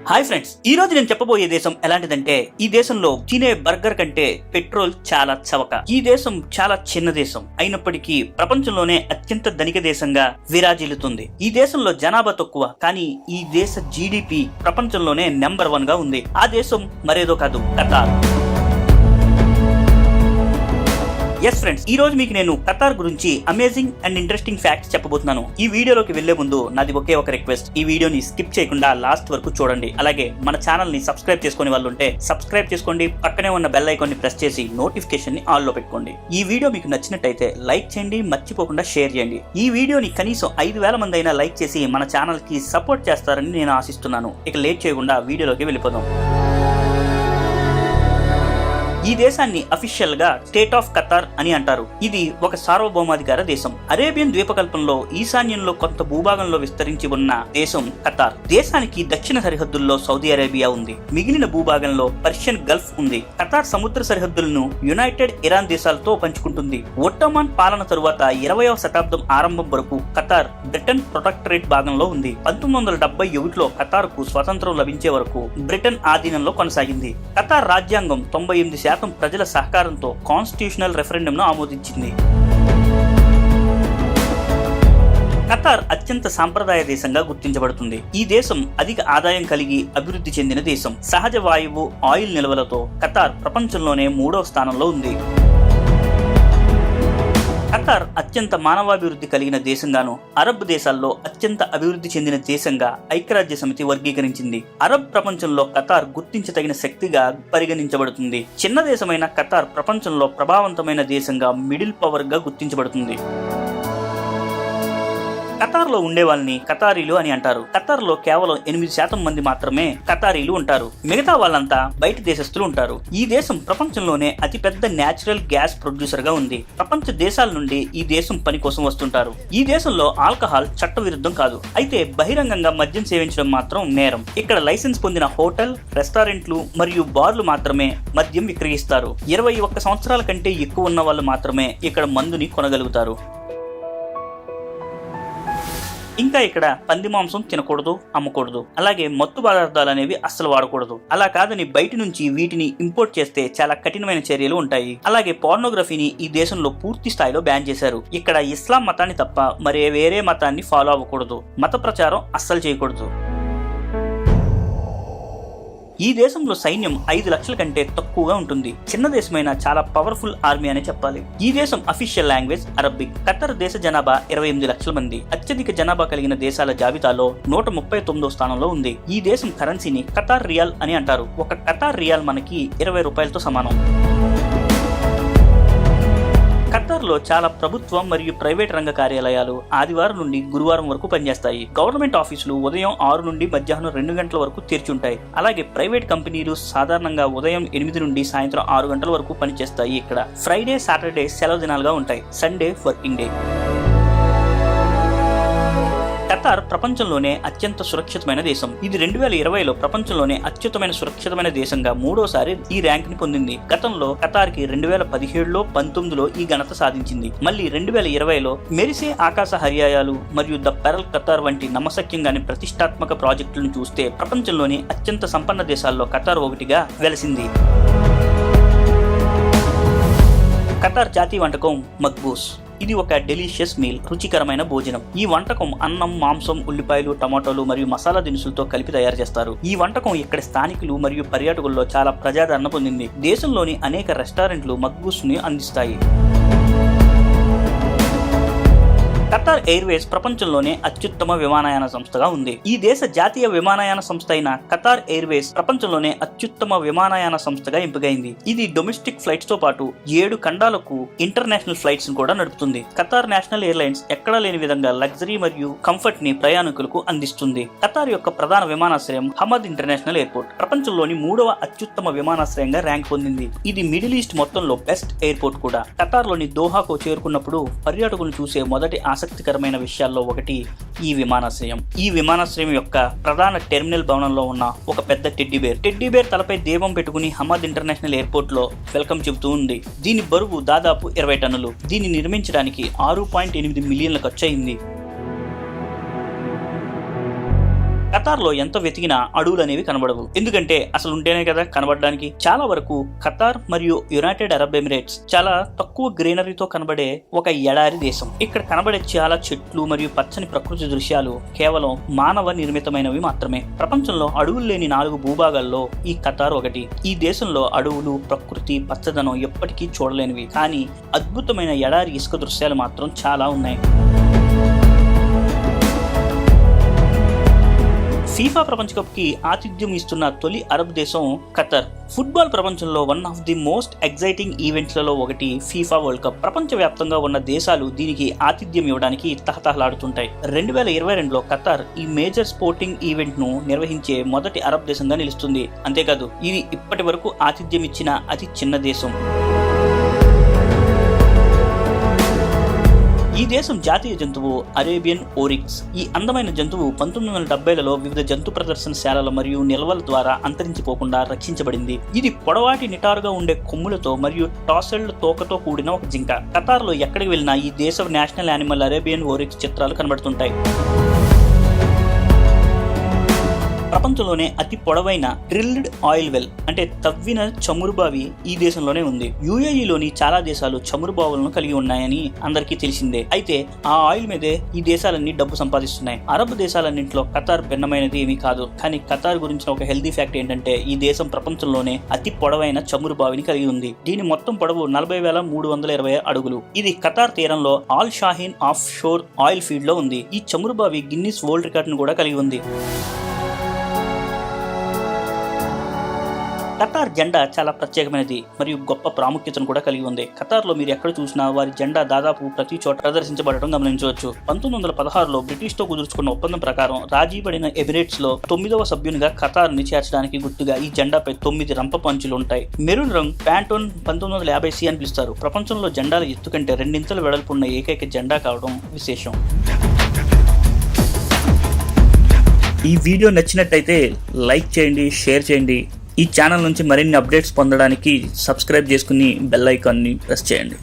Hi friends, ఈ రోజు నేను చెప్పబోయే దేశం ఎలాంటిదంటే ఈ దేశంలో తినే బర్గర్ కంటే పెట్రోల్ చాలా చవక. ఈ దేశం చాలా చిన్న దేశం అయినప్పటికీ ప్రపంచంలోనే అత్యంత ధనిక దేశంగా విరాజిల్లుతుంది. ఈ దేశంలో జనాభా తక్కువ, కానీ ఈ దేశ జీడిపి ప్రపంచంలోనే నెంబర్ 1 గా ఉంది. ఆ దేశం మరేదో కాదు, ఖతార్. ఎస్ ఫ్రెండ్స్, ఈ రోజు మీకు నేను ఖతార్ గురించి అమేజింగ్ అండ్ ఇంట్రెస్టింగ్ ఫ్యాక్ట్స్ చెప్పబోతున్నాను. ఈ వీడియోలోకి వెళ్లే ముందు నాది ఒకే ఒక రిక్వెస్ట్, ఈ వీడియోని స్కిప్ చేయకుండా లాస్ట్ వరకు చూడండి. అలాగే మన ఛానల్ ని సబ్స్క్రైబ్ చేసుకునే వాళ్ళు ఉంటే సబ్స్క్రైబ్ చేసుకోండి, పక్కనే ఉన్న బెల్ ఐకాన్ ని ప్రెస్ చేసి నోటిఫికేషన్ ని ఆల్ లో పెట్టుకోండి. ఈ వీడియో మీకు నచ్చినట్టయితే లైక్ చేయండి, మర్చిపోకుండా షేర్ చేయండి. ఈ వీడియోని కనీసం 5,000 మంది అయినా లైక్ చేసి మన ఛానల్ కి సపోర్ట్ చేస్తారని నేను ఆశిస్తున్నాను. ఇక లేట్ చేయకుండా వీడియోలోకి వెళ్ళిపోదాం. ఈ దేశాన్ని అఫీషియల్ గా స్టేట్ ఆఫ్ ఖతార్ అని అంటారు. ఇది ఒక సార్వభౌమాధికార దేశం. అరేబియన్ ద్వీపకల్పంలో ఈశాన్యంలో కొంత భూభాగంలో విస్తరించి ఉన్న దేశం ఖతార్. దేశానికి దక్షిణ సరిహద్దుల్లో సౌదీ అరేబియా ఉంది. మిగిలిన భూభాగంలో పర్షియన్ గల్ఫ్ ఉంది. ఖతార్ సముద్ర సరిహద్దులను యునైటెడ్ ఇరాన్ దేశాలతో పంచుకుంటుంది. ఒట్టోమన్ పాలన తరువాత 20వ శతాబ్దం ఆరంభం వరకు ఖతార్ బ్రిటన్ ప్రొటెక్టరేట్ భాగంలో ఉంది. 1971లో ఖతార్ కు స్వాతంత్రం లభించే వరకు బ్రిటన్ ఆధీనంలో కొనసాగింది. ఖతార్ రాజ్యాంగం 98% ప్రజల సహకారంతో కాన్స్టిట్యూషనల్ రెఫరెండంను ఆమోదించింది. ఖతార్ అత్యంత సాంప్రదాయ దేశంగా గుర్తించబడుతుంది. ఈ దేశం అధిక ఆదాయం కలిగి అభివృద్ధి చెందిన దేశం. సహజ వాయువు, ఆయిల్ నిల్వలతో ఖతార్ ప్రపంచంలోనే 3వ స్థానంలో ఉంది. ఖతార్ అత్యంత మానవాభివృద్ధి కలిగిన దేశంగాను, అరబ్ దేశాల్లో అత్యంత అభివృద్ధి చెందిన దేశంగా ఐక్యరాజ్య సమితి వర్గీకరించింది. అరబ్ ప్రపంచంలో ఖతార్ గుర్తించదగిన శక్తిగా పరిగణించబడుతుంది. చిన్న దేశమైన ఖతార్ ప్రపంచంలో ప్రభావవంతమైన దేశంగా మిడిల్ పవర్ గా గుర్తించబడుతుంది. ఖతార్ లో ఉండే వాళ్ళని ఖతారీలు అని అంటారు. ఖతార్ లో కేవలం 8% మంది మాత్రమే ఖతారీలు ఉంటారు. మిగతా వాళ్ళంతా బయట దేశస్తులు ఉంటారు. ఈ దేశం ప్రపంచంలోనే అతిపెద్ద న్యాచురల్ గ్యాస్ ప్రొడ్యూసర్ గా ఉంది. ప్రపంచ దేశాల నుండి ఈ దేశం పని కోసం వస్తుంటారు. ఈ దేశంలో ఆల్కహాల్ చట్టవిరుద్ధం కాదు, అయితే బహిరంగంగా మద్యం సేవించడం మాత్రం నేరం. ఇక్కడ లైసెన్స్ పొందిన హోటల్, రెస్టారెంట్లు మరియు బార్లు మాత్రమే మద్యం విక్రయిస్తారు. 21 సంవత్సరాల కంటే ఎక్కువ ఉన్న వాళ్ళు మాత్రమే ఇక్కడ మందుని కొనగలుగుతారు. ఇంకా ఇక్కడ పంది మాంసం తినకూడదు, అమ్మకూడదు. అలాగే మత్తు పదార్థాలు అనేవి అస్సలు వాడకూడదు. అలా కాదని బయట నుంచి వీటిని ఇంపోర్ట్ చేస్తే చాలా కఠినమైన చర్యలు ఉంటాయి. అలాగే పోర్నోగ్రఫీని ఈ దేశంలో పూర్తి స్థాయిలో బ్యాన్ చేశారు. ఇక్కడ ఇస్లాం మతాన్ని తప్ప మరే వేరే మతాన్ని ఫాలో అవ్వకూడదు. మత ప్రచారం అస్సలు చేయకూడదు. ఈ దేశంలో సైన్యం 5 లక్షల కంటే తక్కువగా ఉంటుంది. చిన్న దేశమైన చాలా పవర్ఫుల్ ఆర్మీ అని చెప్పాలి. ఈ దేశం అఫీషియల్ లాంగ్వేజ్ అరబిక్. ఖతార్ దేశ జనాభా 28 లక్షల మంది. అత్యధిక జనాభా కలిగిన దేశాల జాబితాలో 139వ స్థానంలో ఉంది. ఈ దేశం కరెన్సీని ఖతార్ రియాల్ అని అంటారు. ఒక ఖతార్ రియాల్ మనకి 20 రూపాయలతో సమానం. ఖతార్లో చాలా ప్రభుత్వ మరియు ప్రైవేట్ రంగ కార్యాలయాలు ఆదివారం నుండి గురువారం వరకు పనిచేస్తాయి. గవర్నమెంట్ ఆఫీసులు ఉదయం 6 నుండి మధ్యాహ్నం 2 గంటల వరకు తెరిచుంటాయి. అలాగే ప్రైవేట్ కంపెనీలు సాధారణంగా ఉదయం 8 నుండి సాయంత్రం 6 గంటల వరకు పనిచేస్తాయి. ఇక్కడ ఫ్రైడే, సాటర్డే సెలవు దినాలుగా ఉంటాయి. Sunday working day. ఖతార్ ప్రపంచంలోనే అత్యంత సురక్షితమైన దేశం. ఇది 2020లో ప్రపంచంలోనే అత్యుత్తమైన సురక్షితమైన దేశంగా 3వసారి ఈ ర్యాంక్ ని పొందింది. గతంలో ఖతార్ కి 2017లో, 19లో ఈ ఘనత సాధించింది. మళ్ళీ 2020లో మెరిసే ఆకాశ హర్యాయాలు మరియు ద పెరల్ ఖతార్ వంటి నమ్మశక్యంగానే ప్రతిష్టాత్మక ప్రాజెక్టులను చూస్తే ప్రపంచంలోని అత్యంత సంపన్న దేశాల్లో ఖతార్ ఒకటిగా వెలసింది. ఖతార్ జాతీయ వంటకం మక్బూస్. ఇది ఒక డెలిషియస్ మీల్, రుచికరమైన భోజనం. ఈ వంటకం అన్నం, మాంసం, ఉల్లిపాయలు, టమాటోలు మరియు మసాలా దినుసులతో కలిపి తయారు చేస్తారు. ఈ వంటకం ఇక్కడ స్థానికులు మరియు పర్యాటకుల్లో చాలా ప్రజాదరణ పొందింది. దేశంలోని అనేక రెస్టారెంట్లు మక్బూస్ ని అందిస్తాయి. ఖతార్ ఎయిర్వేస్ ప్రపంచంలోనే అత్యుత్తమ విమానయాన సంస్థగా ఉంది. ఈ దేశ జాతీయ విమానయాన సంస్థ అయిన ఖతార్ ఎయిర్వేస్ ప్రపంచంలోనే అత్యుత్తమ విమానయాన సంస్థగా ఎంపికైంది. ఇది డొమెస్టిక్ ఫ్లైట్స్ తో పాటు 7 ఖండాలకు ఇంటర్నేషనల్ ఫ్లైట్స్ కూడా నడుపుతుంది. ఖతార్ నేషనల్ ఎయిర్లైన్స్ ఎక్కడా లేని విధంగా లగ్జరీ మరియు కంఫర్ట్ ని ప్రయాణికులకు అందిస్తుంది. ఖతార్ యొక్క ప్రధాన విమానాశ్రయం హమద్ ఇంటర్నేషనల్ ఎయిర్పోర్ట్ ప్రపంచంలోని 3వ అత్యుత్తమ విమానాశ్రయంగా ర్యాంక్ పొందింది. ఇది మిడిల్ ఈస్ట్ మొత్తంలో బెస్ట్ ఎయిర్పోర్ట్ కూడా. ఖతార్ లోని దోహాకు చేరుకున్నప్పుడు పర్యాటకులు చూసే మొదటి ఆసక్తికరమైన విషయాల్లో ఒకటి ఈ విమానాశ్రయం. ఈ విమానాశ్రయం యొక్క ప్రధాన టెర్మినల్ భవనంలో ఉన్న ఒక పెద్ద టెడ్డీ బేర్ తలపై దీపం పెట్టుకుని హమద్ ఇంటర్నేషనల్ ఎయిర్పోర్ట్ లో వెల్కమ్ చెబుతూ ఉంది. దీని బరువు దాదాపు 20 టన్నులు. దీన్ని నిర్మించడానికి 6.8 మిలియన్ల ఖర్చు అయింది. ఖతార్ లో ఎంత వెతికినా అడవులు అనేవి కనబడవు. ఎందుకంటే అసలు ఉంటేనే కదా కనబడడానికి. చాలా వరకు ఖతార్ మరియు యునైటెడ్ అరబ్ ఎమిరేట్స్ చాలా తక్కువ గ్రీనరీతో కనబడే ఒక ఎడారి దేశం. ఇక్కడ కనబడే చాలా చెట్లు మరియు పచ్చని ప్రకృతి దృశ్యాలు కేవలం మానవ నిర్మితమైనవి మాత్రమే. ప్రపంచంలో అడవులు లేని 4 భూభాగాల్లో ఈ ఖతార్ ఒకటి. ఈ దేశంలో అడవులు, ప్రకృతి, పచ్చదనం ఎప్పటికీ చూడలేనివి. కానీ అద్భుతమైన ఎడారి ఇసుక దృశ్యాలు మాత్రం చాలా ఉన్నాయి. ఫీఫా ప్రపంచ కప్ కి ఆతిథ్యం ఇస్తున్న తొలి అరబ్ దేశం ఖతార్. ఫుట్బాల్ ప్రపంచంలో one of the most exciting ఈవెంట్లలో ఒకటి ఫీఫా వరల్డ్ కప్. ప్రపంచవ్యాప్తంగా ఉన్న దేశాలు దీనికి ఆతిథ్యం ఇవ్వడానికి తహతహలాడుతుంటాయి. 2022లో ఖతార్ ఈ మేజర్ స్పోర్టింగ్ ఈవెంట్ ను నిర్వహించే మొదటి అరబ్ దేశంగా నిలుస్తుంది. అంతేకాదు ఇది ఇప్పటి వరకు ఆతిథ్యం ఇచ్చిన అతి చిన్న దేశం. ఈ దేశం జాతీయ జంతువు అరేబియన్ ఓరిక్స్. ఈ అందమైన జంతువు 1970లలో వివిధ జంతు ప్రదర్శనశాలల మరియు నిల్వల ద్వారా అంతరించిపోకుండా రక్షించబడింది. ఇది పొడవాటి నిటారుగా ఉండే కొమ్ములతో మరియు టాసెల్డ్ తోకతో కూడిన ఒక జింక. ఖతార్ లో ఎక్కడికి వెళ్ళినా ఈ దేశ నేషనల్ యానిమల్ అరేబియన్ ఓరిక్స్ చిత్రాలు కనబడుతుంటాయి. ప్రపంచంలోనే అతి పొడవైన డ్రిల్డ్ ఆయిల్ వెల్ అంటే తవ్విన చమురు బావి ఈ దేశంలోనే ఉంది. యుఏఈలోని చాలా దేశాలు చమురు బావులను కలిగి ఉన్నాయని అందరికీ తెలిసిందే. అయితే ఆ ఆయిల్ మీదే ఈ దేశాలన్నీ డబ్బు సంపాదిస్తున్నాయి. అరబ్ దేశాలన్నింటిలో ఖతార్ భిన్నమైనది ఏమీ కాదు. కానీ ఖతార్ గురించిన ఒక హెల్దీ ఫ్యాక్ట్ ఏంటంటే ఈ దేశం ప్రపంచంలోనే అతి పొడవైన చమురు బావిని కలిగి ఉంది. దీని మొత్తం పొడవు 40,320 అడుగులు. ఇది ఖతార్ తీరంలో all Shaheen of sure oil field లో ఉంది. ఈ చమురు బావి గిన్నిస్ వరల్డ్ రికార్డును కూడా కలిగి ఉంది. ఖతార్ జెండా చాలా ప్రత్యేకమైనది మరియు గొప్ప ప్రాముఖ్యతను కూడా కలిగి ఉంది. ఖతార్లో మీరు ఎక్కడ చూసినా వారి జెండా దాదాపు ప్రతి చోట ప్రదర్శించబడటం గమనించవచ్చు. 1916లో బ్రిటిష్ తో కుదుర్చుకున్న ఒప్పందం ప్రకారం రాజీపడిన ఎమిరేట్స్ లో 9వ సభ్యునిగా ఖతార్ ని చేర్చడానికి గుర్తుగా ఈ జెండాపై 9 రంపపు అంచులు ఉంటాయి. మెరూన్ రంగు ప్యాంటోన్ 1950C అని పిలుస్తారు. ప్రపంచంలో జెండాల ఎత్తు కంటే 2 ఇంచుల వెడల్పు ఉన్న ఏకైక జెండా కావడం విశేషం. ఈ వీడియో నచ్చినట్టయితే లైక్ చేయండి, షేర్ చేయండి. ఈ ఛానల్ నుంచి మరిన్ని అప్డేట్స్ పొందడానికి సబ్స్క్రైబ్ చేసుకుని బెల్ ఐకాన్ని ప్రెస్ చేయండి.